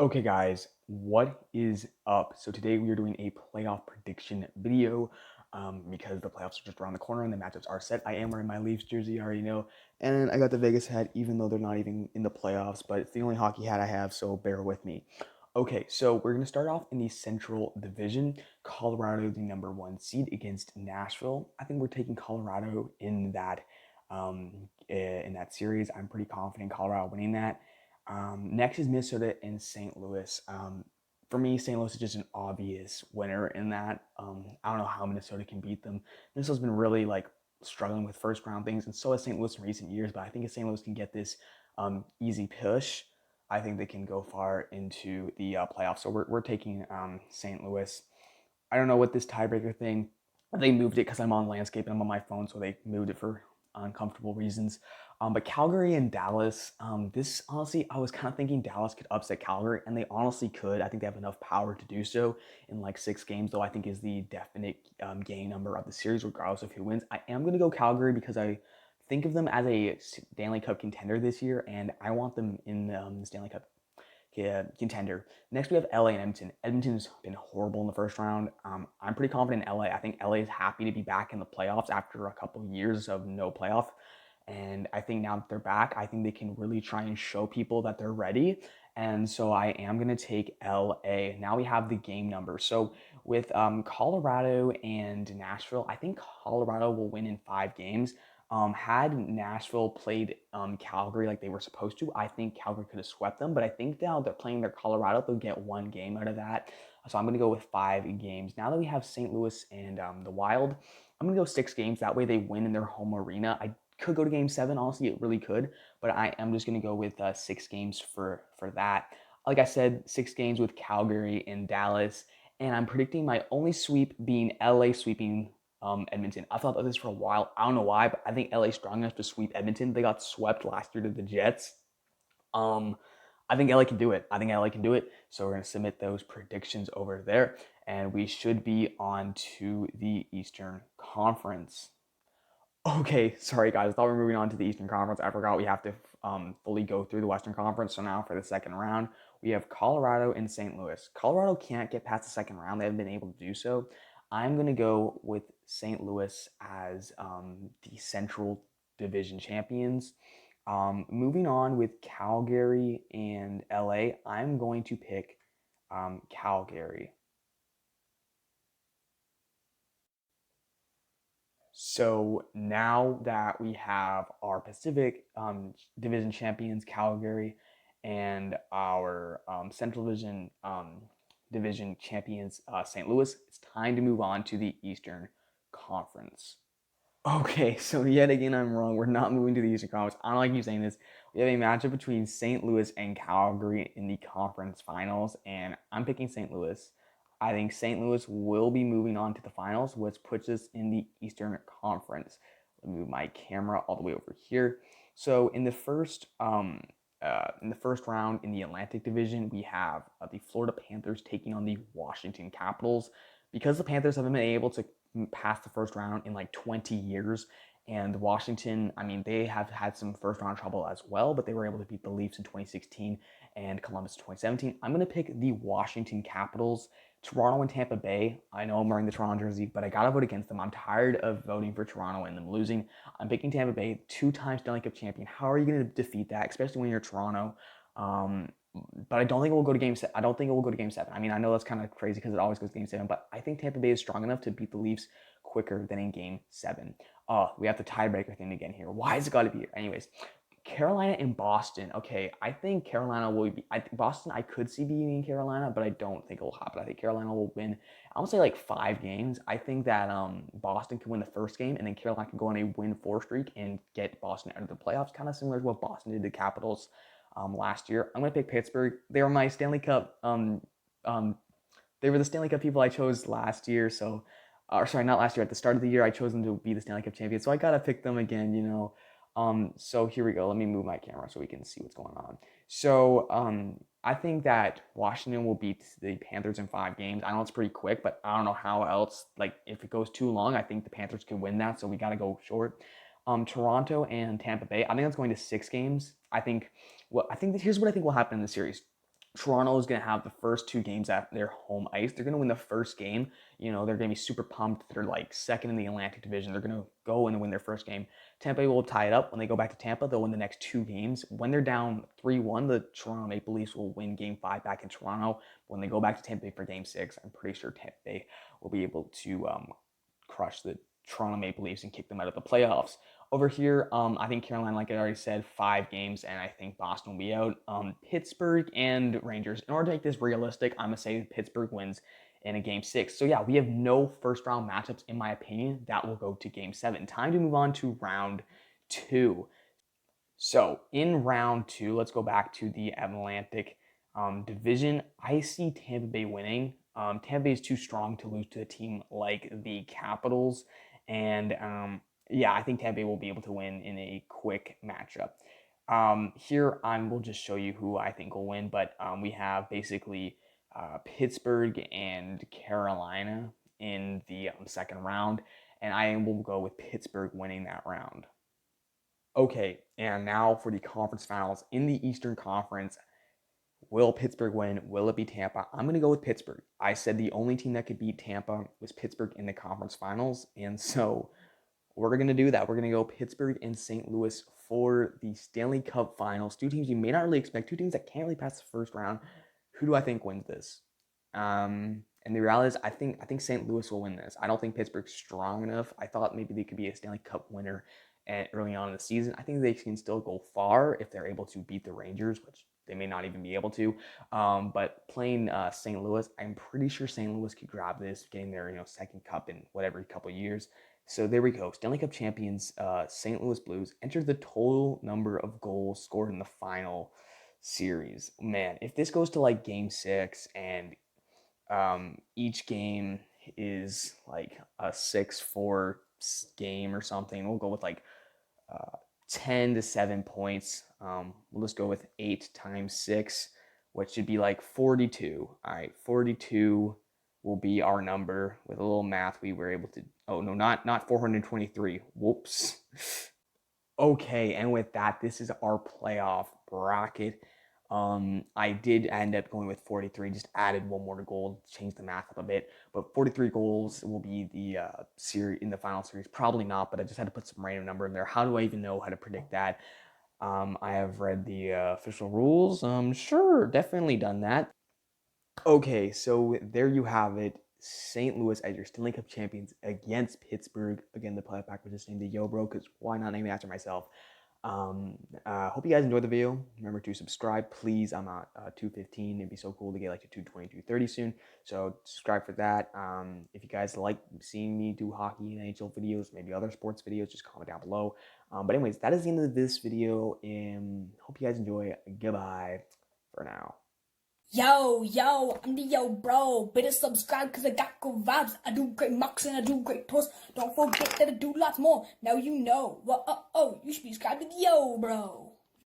Okay, guys, what is up? So today we are doing a playoff prediction video because the playoffs are just around the corner and the matchups are set. I am wearing my Leafs jersey, I already know, and I got the Vegas hat, even though they're not even in the playoffs, but it's the only hockey hat I have, so bear with me. Okay, so we're going to start off in the Central Division. Colorado, the number one seed against Nashville. I think we're taking Colorado in that series. I'm pretty confident Colorado winning that. Next is Minnesota and St. Louis. For me, St. Louis is just an obvious winner in that. I don't know how Minnesota can beat them. Minnesota's been really struggling with first round things, and so has St. Louis in recent years. But I think if St. Louis can get this easy push, I think they can go far into the playoffs. So we're taking St. Louis. I don't know what this tiebreaker thing. They moved it because I'm on landscape and I'm on my phone, so they moved it for uncomfortable reasons. But Calgary and Dallas, this honestly, I was kind of thinking Dallas could upset Calgary, and they honestly could. I think they have enough power to do so in like 6 games, though I think is the definite game number of the series, regardless of who wins. I am going to go Calgary because I think of them as a Stanley Cup contender this year, and I want them in the Stanley Cup contender. Next, we have LA and Edmonton. Edmonton's been horrible in the first round. I'm pretty confident in LA. I think LA is happy to be back in the playoffs after a couple years of no playoff. And I think now that they're back, I think they can really try and show people that they're ready. And so I am going to take LA. Now we have the game number. So with Colorado and Nashville, I think Colorado will win in 5 games. Had Nashville played Calgary like they were supposed to, I think Calgary could have swept them. But I think now they're playing their Colorado, they'll get 1 game out of that. So I'm going to go with 5 games. Now that we have St. Louis and the Wild, I'm going to go 6 games. That way they win in their home arena. I could go to game 7. Honestly, it really could. But I am just going to go with 6 games for that. Like I said, 6 games with Calgary and Dallas. And I'm predicting my only sweep being LA sweeping Edmonton. I thought about this for a while. I don't know why, but I think LA is strong enough to sweep Edmonton. They got swept last year to the Jets. Um, I think LA can do it. I think LA can do it. So we're going to submit those predictions over there, and we should be on to the Eastern Conference. Okay, sorry guys. I thought we were moving on to the Eastern Conference. I forgot we have to fully go through the Western Conference. So now for the second round, we have Colorado and St. Louis. Colorado can't get past the second round. They haven't been able to do so. I'm going to go with St. Louis as the Central Division champions. Moving on with Calgary and LA, I'm going to pick Calgary. So now that we have our Pacific Division champions, Calgary, and our Central Division champions, St. Louis, it's time to move on to the Eastern Conference. Okay, so yet again, I'm wrong. We're not moving to the Eastern Conference. I don't like you saying this. We have a matchup between St. Louis and Calgary in the conference finals, and I'm picking St. Louis. I think St. Louis will be moving on to the finals, which puts us in the Eastern Conference. Let me move my camera all the way over here. So in the first round in the Atlantic Division, we have the Florida Panthers taking on the Washington Capitals. Because the Panthers haven't been able to pass the first round in like 20 years, and Washington, I mean, they have had some first round trouble as well, but they were able to beat the Leafs in 2016 and Columbus in 2017. I'm going to pick the Washington Capitals. Toronto and Tampa Bay. I know I'm wearing the Toronto jersey, but I got to vote against them. I'm tired of voting for Toronto and them losing. I'm picking Tampa Bay, 2-time Stanley Cup champion. How are you going to defeat that, especially when you're Toronto? Um, but I don't think it will go to game 7. I don't think it will go to game 7. I mean, I know that's kind of crazy because it always goes to game 7, but I think Tampa Bay is strong enough to beat the Leafs quicker than in game 7. Oh, we have the tiebreaker thing again here. Why has it got to be here? Anyways, Carolina and Boston. Okay, I think Carolina will be. Boston, I could see beating Carolina, but I don't think it will happen. I think Carolina will win. I would say like 5 games. I think that Boston can win the first game, and then Carolina can go on a win-4 streak and get Boston out of the playoffs. Kind of similar to what Boston did to Capitals last year. I'm gonna pick Pittsburgh. They were my Stanley Cup. They were the Stanley Cup people I chose last year. So, or sorry, not last year. At the start of the year, I chose them to be the Stanley Cup champions. So I gotta pick them again. So here we go. Let me move my camera so we can see what's going on. So I think that Washington will beat the Panthers in 5 games. I know it's pretty quick, but I don't know how else. Like if it goes too long, I think the Panthers can win that. So we got to go short. Toronto and Tampa Bay. I think that's going to 6 games. I think. Well, I think here's what I think will happen in the series. Toronto is going to have the first 2 games at their home ice. They're going to win the first game. They're going to be super pumped. They're like second in the Atlantic Division. They're going to go and win their first game. Tampa Bay will tie it up. When they go back to Tampa, they'll win the next 2 games. When they're down 3-1, the Toronto Maple Leafs will win Game 5 back in Toronto. When they go back to Tampa Bay for Game 6, I'm pretty sure Tampa Bay will be able to crush the Toronto Maple Leafs and kick them out of the playoffs. Over here, I think Carolina, like I already said, 5 games, and I think Boston will be out. Pittsburgh and Rangers. In order to make this realistic, I'm going to say Pittsburgh wins in a Game 6. So yeah, we have no first-round matchups, in my opinion. That will go to Game 7. Time to move on to Round 2. So in Round 2, let's go back to the Atlantic Division. I see Tampa Bay winning. Tampa Bay is too strong to lose to a team like the Capitals, and yeah, I think Tampa Bay will be able to win in a quick matchup. Here, we'll just show you who I think will win, but we have basically Pittsburgh and Carolina in the second round, and I will go with Pittsburgh winning that round. Okay, and now for the conference finals. In the Eastern Conference, will Pittsburgh win? Will it be Tampa? I'm going to go with Pittsburgh. I said the only team that could beat Tampa was Pittsburgh in the conference finals, and so we're going to do that. We're going to go Pittsburgh and St. Louis for the Stanley Cup Finals. 2 teams you may not really expect, 2 teams that can't really pass the first round. Who do I think wins this? And the reality is, I think St. Louis will win this. I don't think Pittsburgh's strong enough. I thought maybe they could be a Stanley Cup winner early on in the season. I think they can still go far if they're able to beat the Rangers, which they may not even be able to. But playing St. Louis, I'm pretty sure St. Louis could grab this, getting their second cup in whatever couple years. So there we go. Stanley Cup champions, St. Louis Blues, entered the total number of goals scored in the final series. Man, if this goes to like Game 6 and each game is like a 6-4 game or something, we'll go with like 10 to 7 points. We'll just go with 8 times 6, which should be like 42. All right, 42 will be our number. With a little math, we were able to, oh no, not 423. Whoops. Okay, and with that, this is our playoff bracket. I did end up going with 43, just added one more goal, changed the math up a bit, but 43 goals will be the series in the final series. Probably not, but I just had to put some random number in there. How do I even know how to predict that? I have read the official rules. Sure, definitely done that. Okay, so there you have it. St. Louis as your Stanley Cup champions against Pittsburgh. Again, the playoff pack was just named the Yo Bro, because why not name it after myself? Hope you guys enjoyed the video. Remember to subscribe, please. I'm at 215. It'd be so cool to get like to 220, 230 soon. So subscribe for that. If you guys like seeing me do hockey and NHL videos, maybe other sports videos, just comment down below. But anyways, that is the end of this video, and hope you guys enjoy. Goodbye for now. Yo, I'm the Yo Bro. Better subscribe because I got good vibes. I do great mocks and I do great posts. Don't forget that I do lots more. Now you know. Well, you should be subscribed to the Yo Bro.